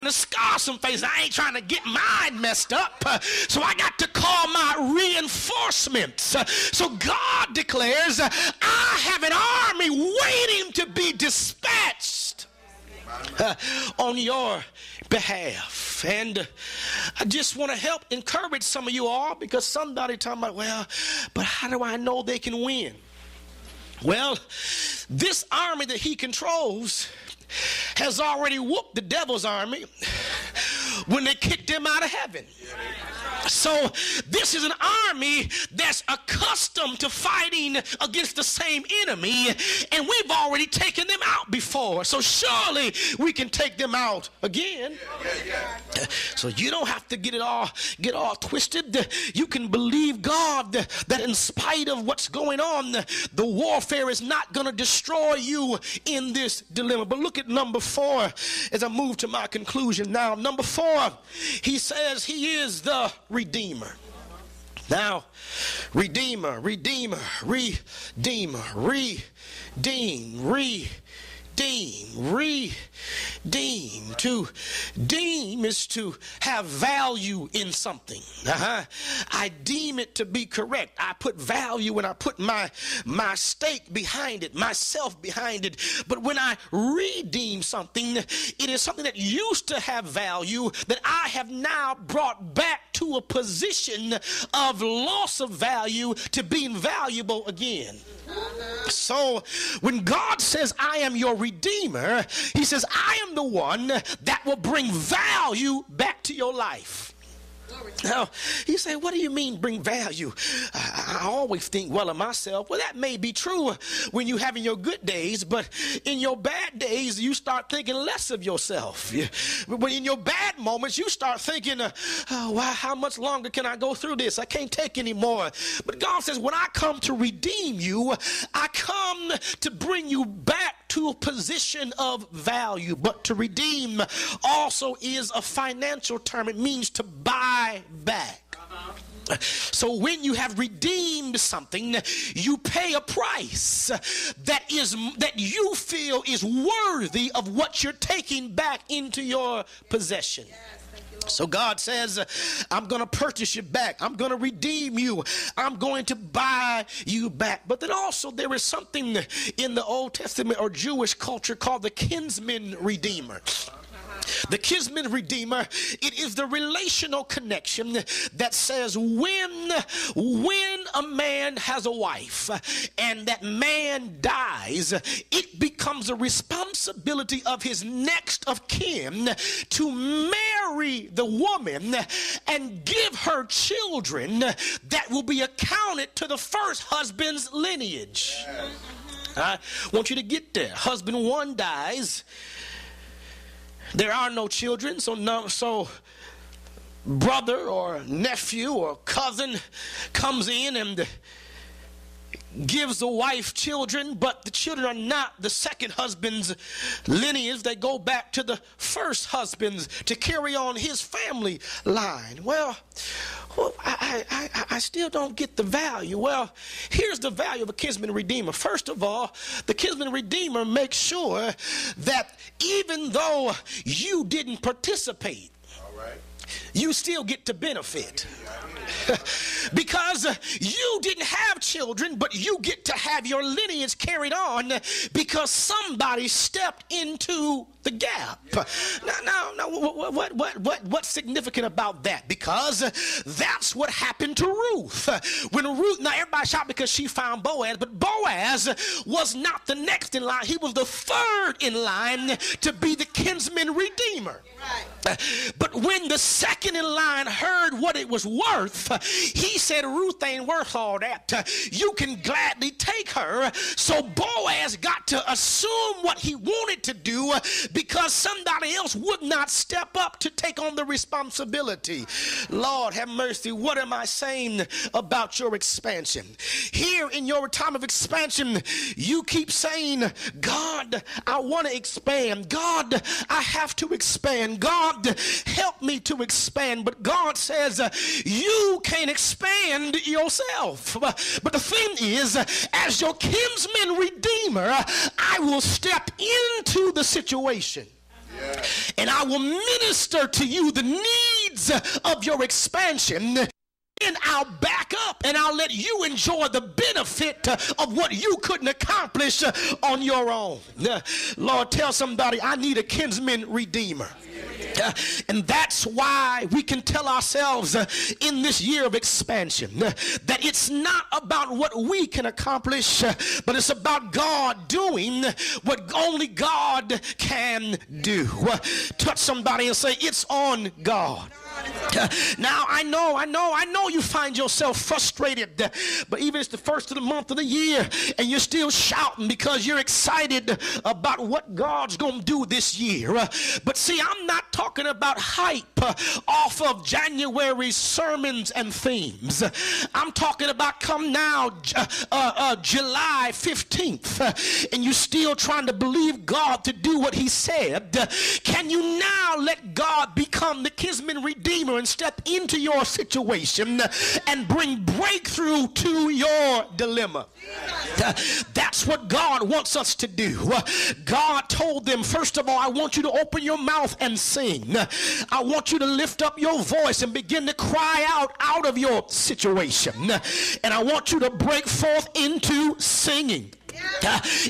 to scar some faces. I ain't trying to get mine messed up. So I got to call my reinforcements. So God declares, I have an army waiting to be dispatched on your behalf. And I just want to help encourage some of you all, because somebody talking about, well, but how do I know they can win? Well, this army that he controls has already whooped the devil's army when they kicked him out of heaven. So this is an army that's accustomed to fighting against the same enemy, and we've already taken them out before. So surely we can take them out again. So you don't have to get all twisted. You can believe God that in spite of what's going on, the warfare is not going to destroy you in this dilemma. But look at number 4 as I move to my conclusion now. Number 4, he says he is the Redeemer. Now, Redeemer, redeem, redeem. To deem is to have value in something. I deem it to be correct. I put value and I put my stake behind it, myself behind it. But when I redeem something, it is something that used to have value that I have now brought back to a position of loss of value to being valuable again. So when God says, I am your Redeemer, he says, I am the one that will bring value back to your life. Now, you say, what do you mean bring value? I always think well of myself. Well, that may be true when you're having your good days, but in your bad days, you start thinking less of yourself. When in your bad moments, you start thinking, how much longer can I go through this? I can't take any more. But God says, when I come to redeem you, I come to bring you back to a position of value. But to redeem also is a financial term. It means to buy back. So when you have redeemed something, you pay a price that you feel is worthy of what you're taking back into your possession. So God says, I'm going to purchase you back. I'm going to redeem you. I'm going to buy you back. But then also there is something in the Old Testament or Jewish culture called the kinsman redeemer. The kinsman redeemer, it is the relational connection that says when a man has a wife and that man dies, it becomes a responsibility of his next of kin to marry the woman and give her children that will be accounted to the first husband's lineage. I want you to get there. Husband 1 dies. There are no children, so brother or nephew or cousin comes in and gives the wife children, but the children are not the second husband's lineage. They go back to the first husband's to carry on his family line. Well, I still don't get the value. Well, here's the value of a kinsman redeemer. First of all, the kinsman redeemer makes sure that even though you didn't participate, you still get to benefit. Because you didn't have children, but you get to have your lineage carried on because somebody stepped into the gap. Now, what's significant about that? Because that's what happened to Ruth. When Ruth, now everybody shout because she found Boaz, but Boaz was not the next in line. He was the third in line to be the kinsman redeemer. But when the second in line heard what it was worth, he said, Ruth ain't worth all that. You can gladly take her. So Boaz got to assume what he wanted to do because somebody else would not step up to take on the responsibility. Lord have mercy. What am I saying about your expansion? Here in your time of expansion, you keep saying, God, I want to expand. God, I have to expand. God, help me to expand. But God says, you can't expand yourself. But the thing is, as your kinsman redeemer, I will step into the situation. and I will minister to you the needs of your expansion. And I'll back up and I'll let you enjoy the benefit of what you couldn't accomplish on your own. Lord, tell somebody, I need a kinsman redeemer. And that's why we can tell ourselves in this year of expansion that it's not about what we can accomplish, but it's about God doing what only God can do. Touch somebody and say, it's on God. Now I know you find yourself frustrated, but even it's the first of the month of the year and you're still shouting because you're excited about what God's gonna do this year. But see, I'm not talking about hype off of January's sermons and themes. I'm talking about come now July 15th and you're still trying to believe God to do what he said. Can you now let God become the kinsman redeemer and step into your situation and bring breakthrough to your dilemma? That's what God wants us to do. God told them, first of all, I want you to open your mouth and sing. I want you to lift up your voice and begin to cry out of your situation. And I want you to break forth into singing.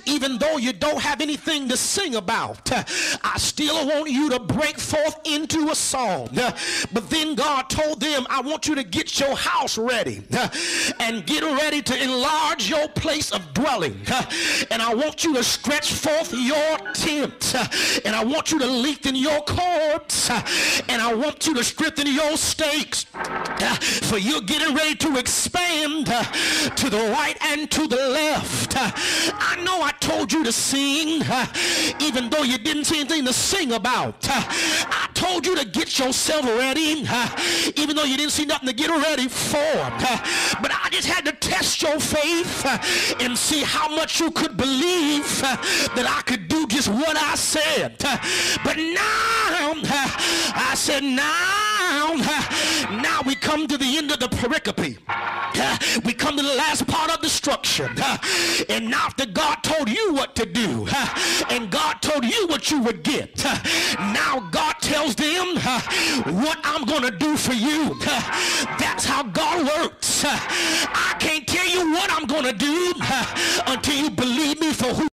Even though you don't have anything to sing about, I still want you to break forth into a song. But then God told them, I want you to get your house ready and get ready to enlarge your place of dwelling. And I want you to stretch forth your tent. And I want you to lengthen your cords. And I want you to strengthen your stakes. For you're getting ready to expand to the right and to the left. I know I told you to sing, even though you didn't see anything to sing about. I told you to get yourself ready, even though you didn't see nothing to get ready for. But I just had to test your faith and see how much you could believe that I could do just what I said. But now, I said now we come to the end of the pericope. We come to the last part of the structure. And now after God told you what to do, and God told you what you would get, now God tells them what I'm going to do for you. That's how God works. I can't tell you what I'm going to do